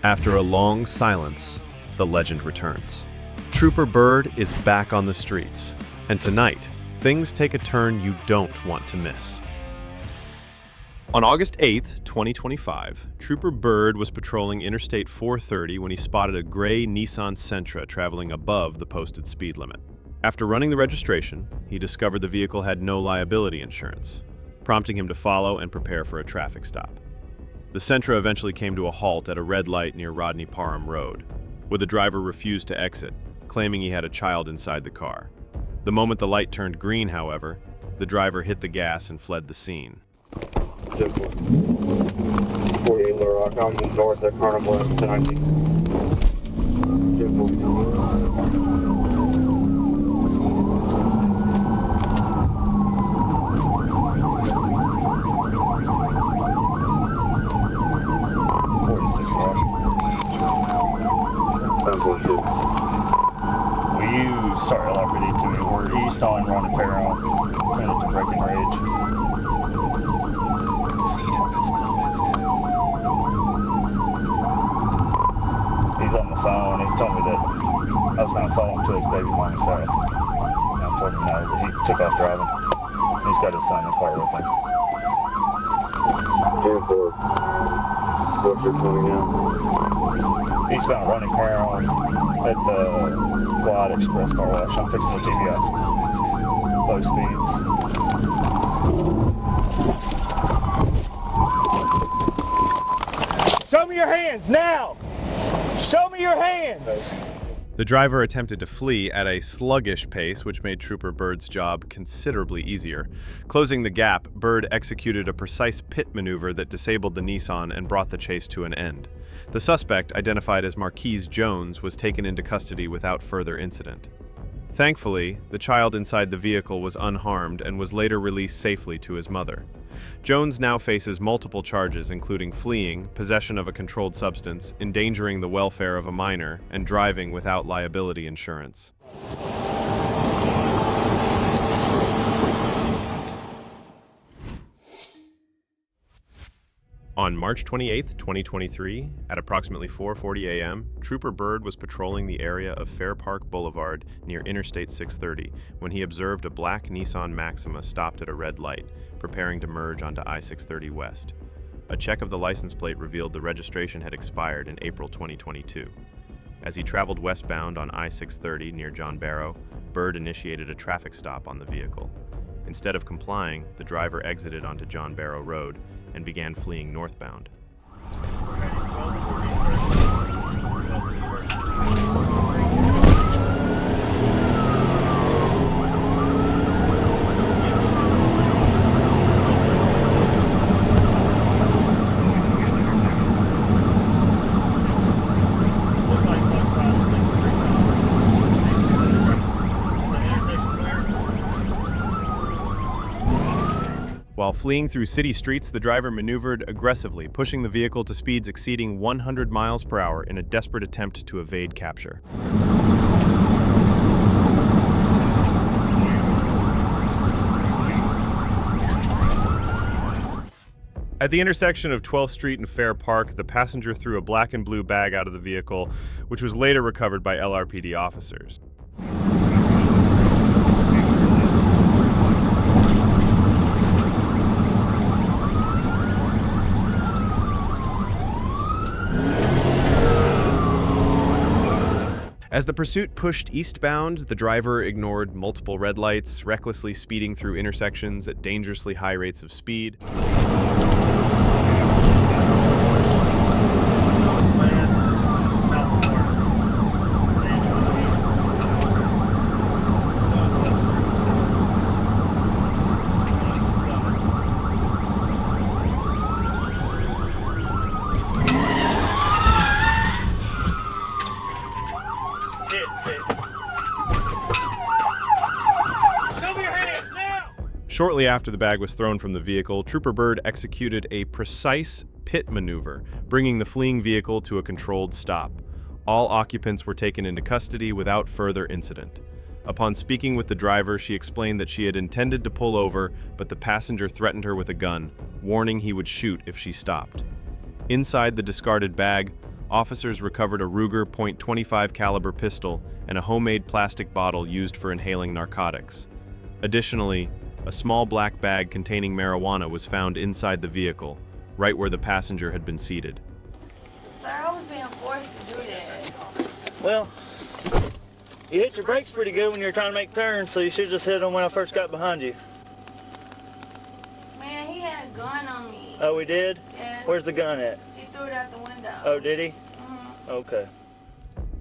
After a long silence, the legend returns. Trooper Byrd is back on the streets, and tonight, things take a turn you don't want to miss. On August 8th, 2025, Trooper Byrd was patrolling Interstate 430 when he spotted a gray Nissan Sentra traveling above the posted speed limit. After running the registration, he discovered the vehicle had no liability insurance, prompting him to follow and prepare for a traffic stop. The Sentra eventually came to a halt at a red light near Rodney Parham Road, where the driver refused to exit, claiming he had a child inside the car. The moment the light turned green, however, the driver hit the gas and fled the scene. 40 Little Rock, I'm north of Carnival and 46 Rock. That's what it is. Will you start LRPD to me? We're east on Ronnie Perron, headed to Breckenridge. He's on the phone. He told me that I was going to follow him to his baby mom, so I told him no, but he took off driving. He's got his son in the car with him. 10-4. What's your 20 now? Eastbound Running Perron at the Glide Express car wash. I'm fixing the TVS. Low speeds. Show me your hands now! Show me your hands! The driver attempted to flee at a sluggish pace, which made Trooper Byrd's job considerably easier. Closing the gap, Byrd executed a precise pit maneuver that disabled the Nissan and brought the chase to an end. The suspect, identified as Marquise Jones, was taken into custody without further incident. Thankfully, the child inside the vehicle was unharmed and was later released safely to his mother. Jones now faces multiple charges, including fleeing, possession of a controlled substance, endangering the welfare of a minor, and driving without liability insurance. On March 28, 2023, at approximately 4:40 a.m., Trooper Byrd was patrolling the area of Fair Park Boulevard near Interstate 630 when he observed a black Nissan Maxima stopped at a red light, preparing to merge onto I-630 West. A check of the license plate revealed the registration had expired in April 2022. As he traveled westbound on I-630 near John Barrow, Byrd initiated a traffic stop on the vehicle. Instead of complying, the driver exited onto John Barrow Road and began fleeing northbound. While fleeing through city streets, the driver maneuvered aggressively, pushing the vehicle to speeds exceeding 100 miles per hour in a desperate attempt to evade capture. At the intersection of 12th Street and Fair Park, the passenger threw a black and blue bag out of the vehicle, which was later recovered by LRPD officers. As the pursuit pushed eastbound, the driver ignored multiple red lights, recklessly speeding through intersections at dangerously high rates of speed. Shortly after the bag was thrown from the vehicle, Trooper Byrd executed a precise pit maneuver, bringing the fleeing vehicle to a controlled stop. All occupants were taken into custody without further incident. Upon speaking with the driver, she explained that she had intended to pull over, but the passenger threatened her with a gun, warning he would shoot if she stopped. Inside the discarded bag, officers recovered a Ruger .25 caliber pistol and a homemade plastic bottle used for inhaling narcotics. Additionally, a small black bag containing marijuana was found inside the vehicle, right where the passenger had been seated. Sir, I was being forced to do that. Well, you hit your brakes pretty good when you're trying to make turns, so you should have just hit them when I first got behind you. Man, he had a gun on me. Oh, we did? Yes. Where's the gun at? He threw it out the window. Oh, did he? Mm-hmm. Okay.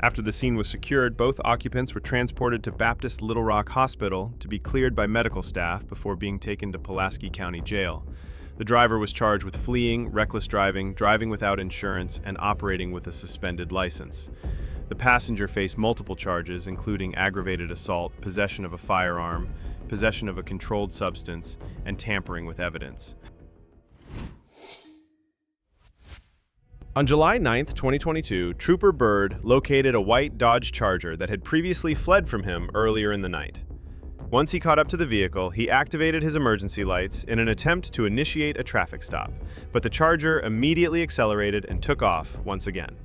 After the scene was secured, both occupants were transported to Baptist Little Rock Hospital to be cleared by medical staff before being taken to Pulaski County Jail. The driver was charged with fleeing, reckless driving, driving without insurance, and operating with a suspended license. The passenger faced multiple charges, including aggravated assault, possession of a firearm, possession of a controlled substance, and tampering with evidence. On July 9, 2022, Trooper Byrd located a white Dodge Charger that had previously fled from him earlier in the night. Once he caught up to the vehicle, he activated his emergency lights in an attempt to initiate a traffic stop, but the Charger immediately accelerated and took off once again.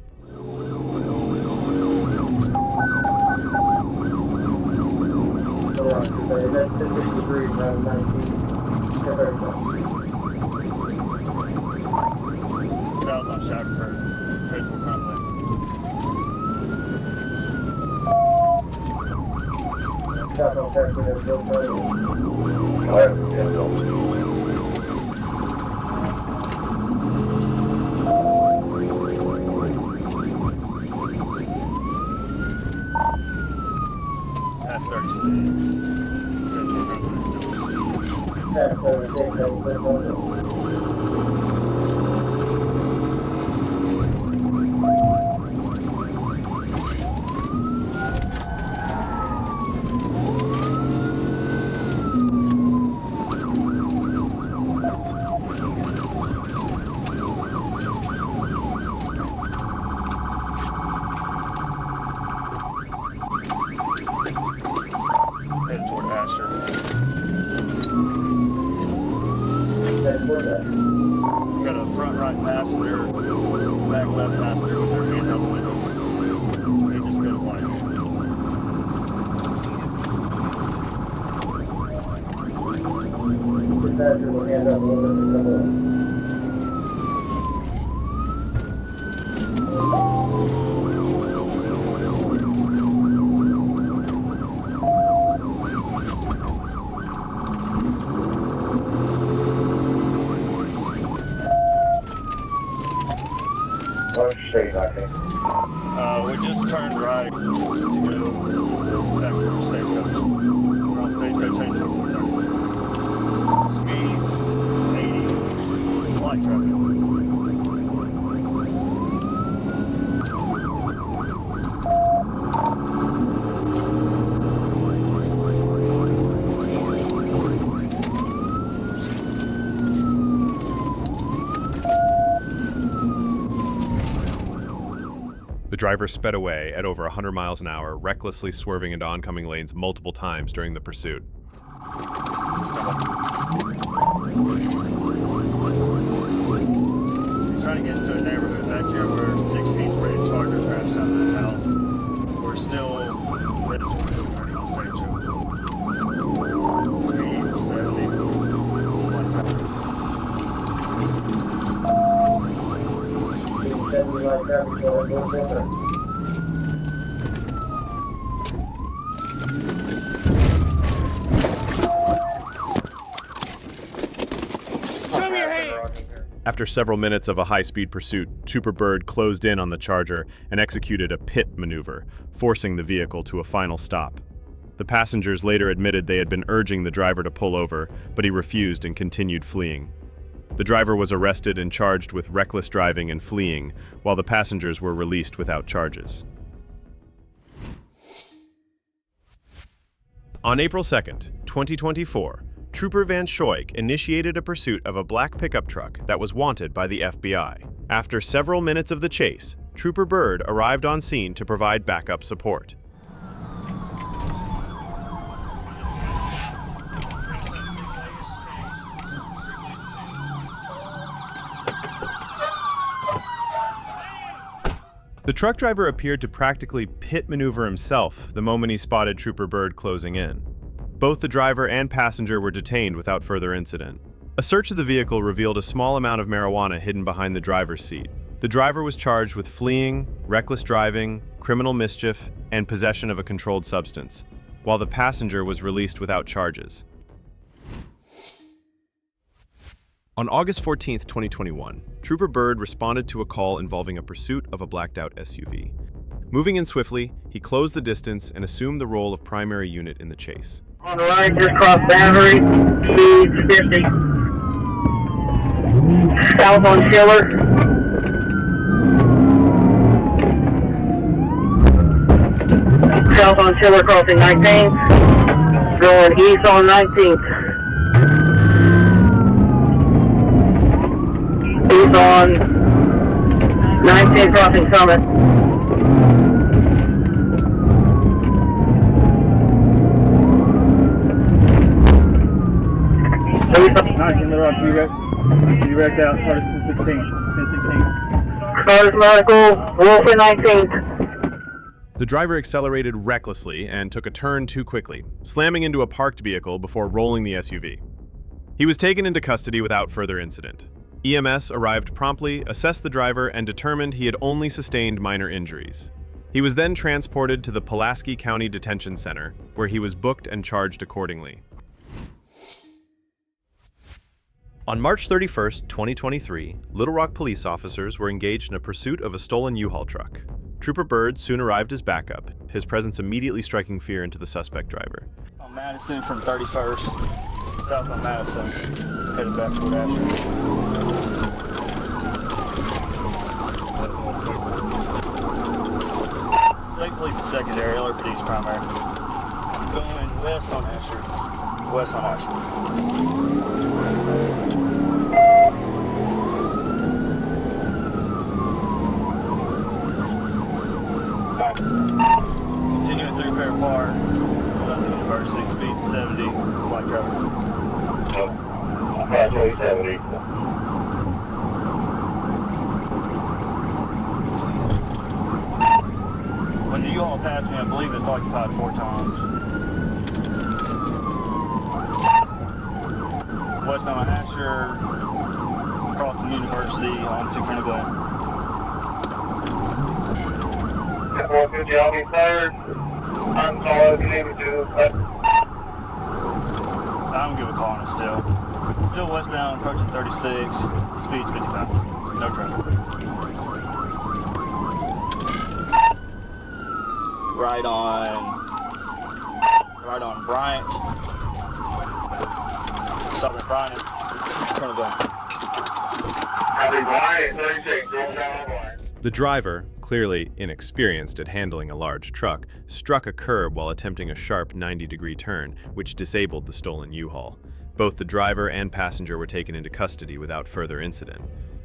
South on Shackford, Crystal Crumbly. South on Shackford, Past 36. Headed toward Asher. Got a front right passenger, back left passenger with their hands out the window. He just goes like. We just turned right to go back to Stagecoach. We're on Stagecoach heading toward Fort Speeds 80, light traffic. The driver sped away at over 100 miles an hour, recklessly swerving into oncoming lanes multiple times during the pursuit. He's trying to get into a neighborhood back here where 16th Rated Charger crashed out of the house. We're still headed toward the on Stage Speed 70. After several minutes of a high-speed pursuit, Trooper Byrd closed in on the Charger and executed a pit maneuver, forcing the vehicle to a final stop. The passengers later admitted they had been urging the driver to pull over, but he refused and continued fleeing. The driver was arrested and charged with reckless driving and fleeing, while the passengers were released without charges. On April 2nd, 2024, Trooper Van Schoik initiated a pursuit of a black pickup truck that was wanted by the FBI. After several minutes of the chase, Trooper Byrd arrived on scene to provide backup support. The truck driver appeared to practically pit maneuver himself the moment he spotted Trooper Byrd closing in. Both the driver and passenger were detained without further incident. A search of the vehicle revealed a small amount of marijuana hidden behind the driver's seat. The driver was charged with fleeing, reckless driving, criminal mischief, and possession of a controlled substance, while the passenger was released without charges. On August 14, 2021, Trooper Byrd responded to a call involving a pursuit of a blacked-out SUV. Moving in swiftly, he closed the distance and assumed the role of primary unit in the chase. On the right, just crossed boundary, speed 50. South on Schiller. South on Schiller crossing 19th. Going east on 19th. East on 19th crossing Summit. You wrecked out, started 1016. Stars Medical, Wolf 19th. The driver accelerated recklessly and took a turn too quickly, slamming into a parked vehicle before rolling the SUV. He was taken into custody without further incident. EMS arrived promptly, assessed the driver, and determined he had only sustained minor injuries. He was then transported to the Pulaski County Detention Center, where he was booked and charged accordingly. On March 31, 2023, Little Rock police officers were engaged in a pursuit of a stolen U-Haul truck. Trooper Byrd soon arrived as backup, his presence immediately striking fear into the suspect driver. On Madison from 31st, south on Madison, headed back toward Ashland. State Police is secondary, LRPD is primary. I'm going west on Ashland. West on Ashland. Continuing through Fair Park, University, speed 70, white driver. Approximately 70. When the U-Haul passed me, I believe it's occupied 4 times. Westbound Asher, crossing University on 200 Glen. 450, I'll be third. I'm sorry, if you need me to. I don't give a call on it still. Still westbound, approaching 36, speed's 55. No traffic. Right on Bryant. Southern Bryant, turn it down. I'll be Bryant, 36, going down Bryant. The driver, clearly inexperienced at handling a large truck, struck a curb while attempting a sharp 90-degree turn, which disabled the stolen U-Haul. Both the driver and passenger were taken into custody without further incident.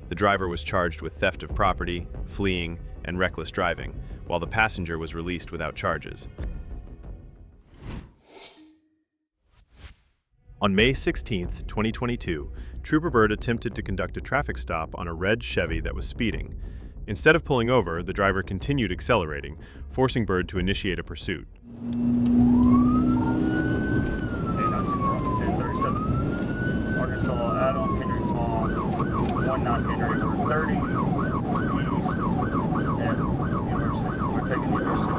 The driver was charged with theft of property, fleeing, and reckless driving, while the passenger was released without charges. On May 16, 2022, Trooper Byrd attempted to conduct a traffic stop on a red Chevy that was speeding. Instead of pulling over, the driver continued accelerating, forcing Byrd to initiate a pursuit. 1037. Arkansas, Adam, Henry, Tom, 19 Henry, 30, east, and University. We're taking University.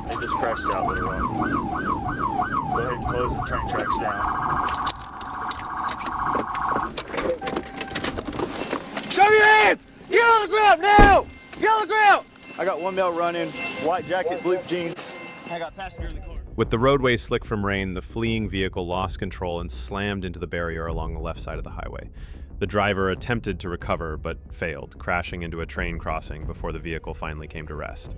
They just crashed out there. Go ahead and close the train tracks down. Show your hands! Get on the ground now! Get on the ground! I got one male running, white jacket, blue jeans. I got passenger in the car. With the roadway slick from rain, the fleeing vehicle lost control and slammed into the barrier along the left side of the highway. The driver attempted to recover but failed, crashing into a train crossing before the vehicle finally came to rest.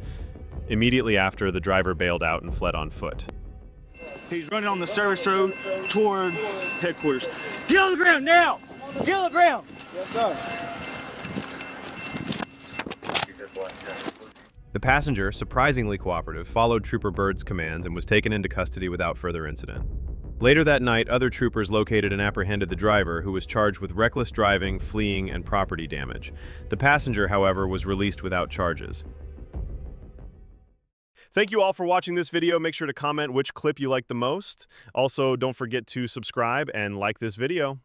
Immediately after, the driver bailed out and fled on foot. He's running on the service road toward headquarters. Get on the ground now! Get on the ground! Yes, sir. The passenger, surprisingly cooperative, followed Trooper Byrd's commands and was taken into custody without further incident. Later that night, other troopers located and apprehended the driver, who was charged with reckless driving, fleeing, and property damage. The passenger, however, was released without charges. Thank you all for watching this video. Make sure to comment which clip you liked the most. Also, don't forget to subscribe and like this video.